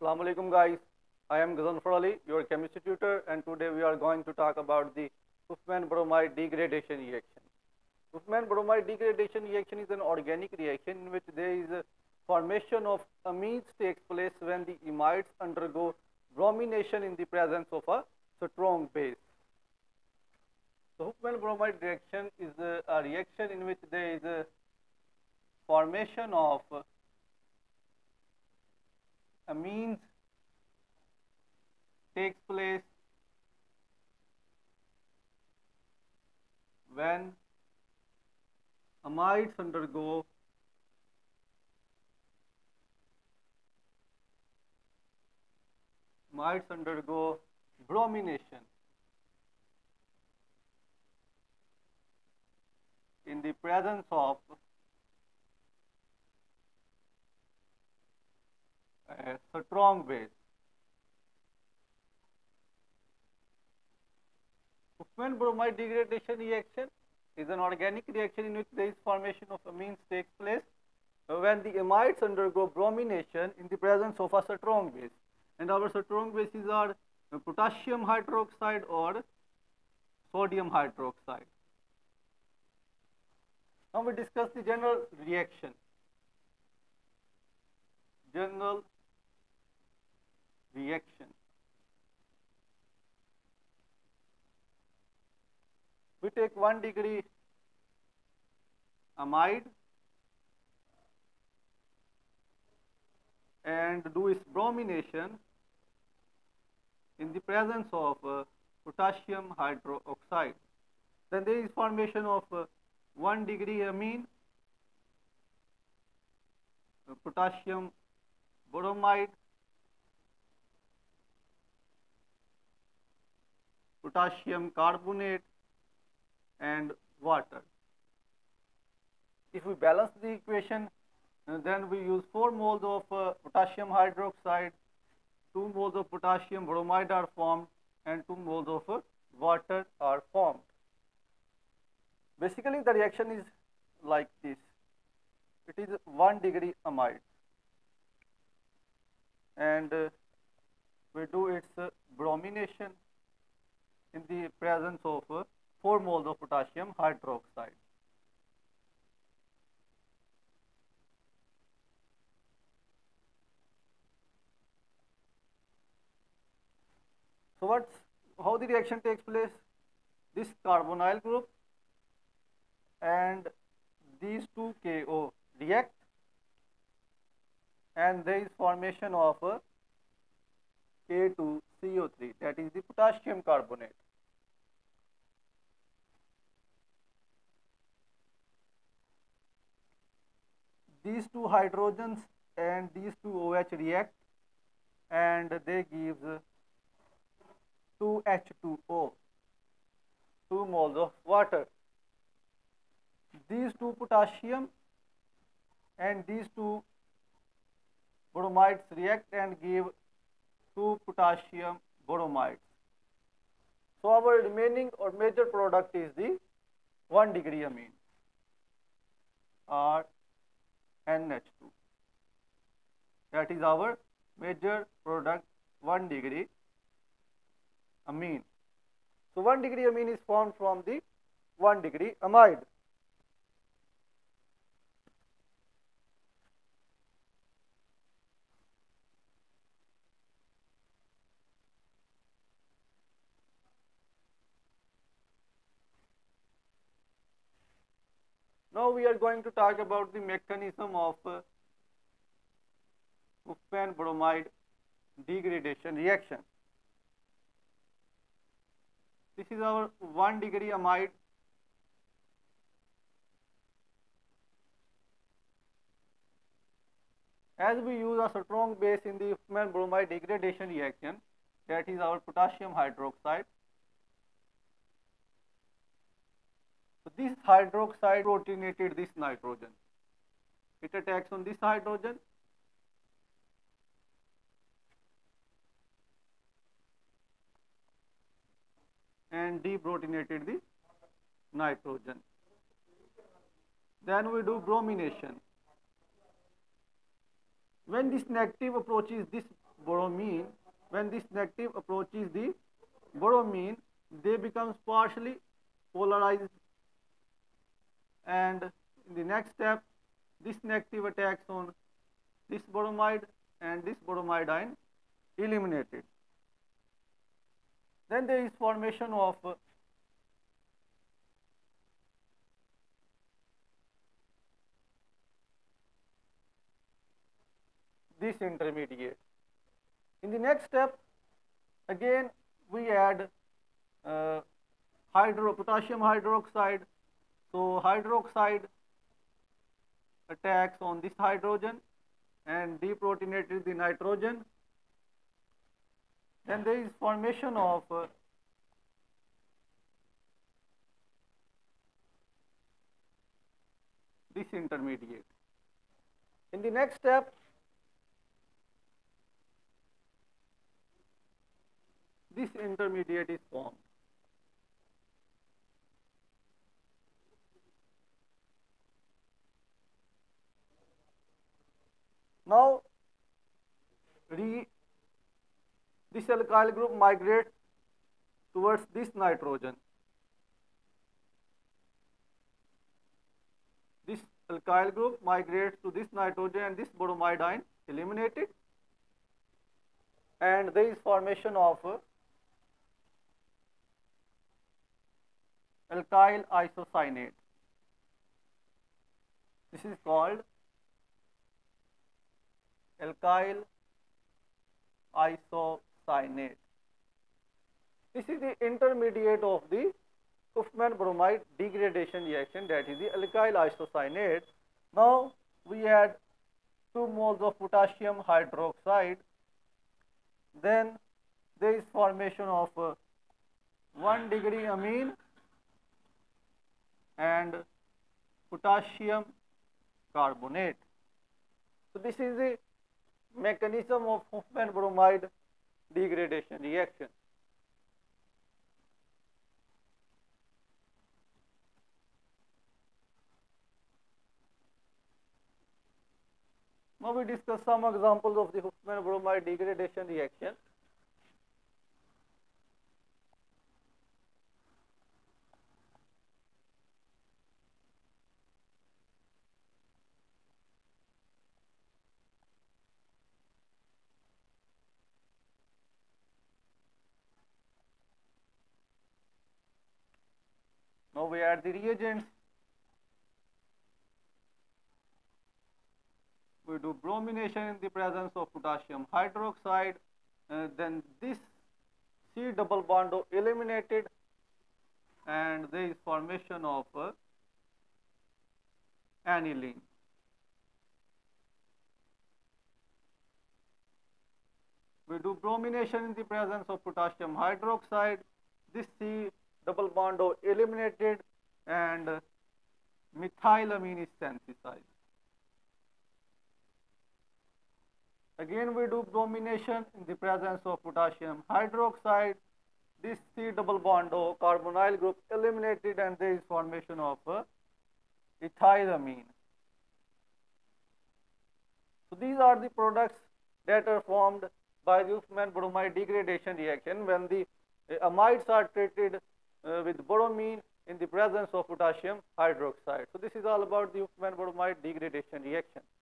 Assalamu alaikum guys. I am Ghazanfar Ali, your chemistry tutor, and today we are going to talk about the Huffman bromide degradation reaction. Huffman bromide degradation reaction is an organic reaction in which there is a formation of amines takes place when the amides undergo bromination in the presence of a strong base. So Huffman bromide reaction is a reaction in which there is a formation of amines takes place when amides undergo bromination in the presence of a strong base. Huffman bromide degradation reaction is an organic reaction in which there is formation of amines takes place when the amides undergo bromination in the presence of a strong base. And our strong bases are potassium hydroxide or sodium hydroxide. Now we discuss the general reaction. We take 1 degree amide and do its bromination in the presence of potassium hydroxide. Then there is formation of 1 degree amine, potassium bromide, potassium carbonate, and water. If we balance the equation, then we use 4 moles of potassium hydroxide, 2 moles of potassium bromide are formed, and 2 moles of water are formed. Basically, the reaction is like this. It is 1 degree amide, and we do its bromination in the presence of 4 moles of potassium hydroxide. So how the reaction takes place? This carbonyl group and these two KO react, and there is formation of K2CO3, that is the potassium carbonate. These two hydrogens and these two OH react, and they give 2H2O, 2 moles of water. These two potassium and these two bromides react and give 2 potassium bromides. So our remaining or major product is the 1 degree amine, or NH2. That is our major product, 1 degree amine. So 1 degree amine is formed from the 1 degree amide. Now we are going to talk about the mechanism of Huffman bromide degradation reaction. This is our 1 degree amide. As we use a strong base in the Huffman bromide degradation reaction, that is our potassium hydroxide. So this hydroxide protonated this nitrogen. It attacks on this hydrogen and deprotonated the nitrogen. Then we do bromination. When this negative approaches this bromine, when this negative approaches the bromine, they becomes partially polarized, and in the next step this negative attacks on this bromide and this bromide ion eliminated. Then there is formation of this intermediate. In the next step, again we add potassium hydroxide. So hydroxide attacks on this hydrogen and deprotonated the nitrogen. Then there is formation of this intermediate. In the next step, this intermediate is formed. Now, this alkyl group migrates towards this nitrogen. This alkyl group migrates to this nitrogen and this bromide ion eliminated, and there is formation of alkyl isocyanate. This is called alkyl isocyanate. This is the intermediate of the Huffman bromide degradation reaction, that is the alkyl isocyanate. Now we add 2 moles of potassium hydroxide. Then there is formation of 1 degree amine and potassium carbonate. So this is the mechanism of Huffman bromide degradation reaction. Now we discuss some examples of the Huffman bromide degradation reaction. Now we add the reagents. We do bromination in the presence of potassium hydroxide, then this C double bond O eliminated, and there is formation of aniline. We do bromination in the presence of potassium hydroxide, this C double bond O eliminated, and methylamine is synthesized. Again we do bromination in the presence of potassium hydroxide, this C double bond O carbonyl group eliminated, and there is formation of ethylamine. So these are the products that are formed by the Huffman bromide degradation reaction when the amides are treated with bromine in the presence of potassium hydroxide. So this is all about the Huffman bromide degradation reaction.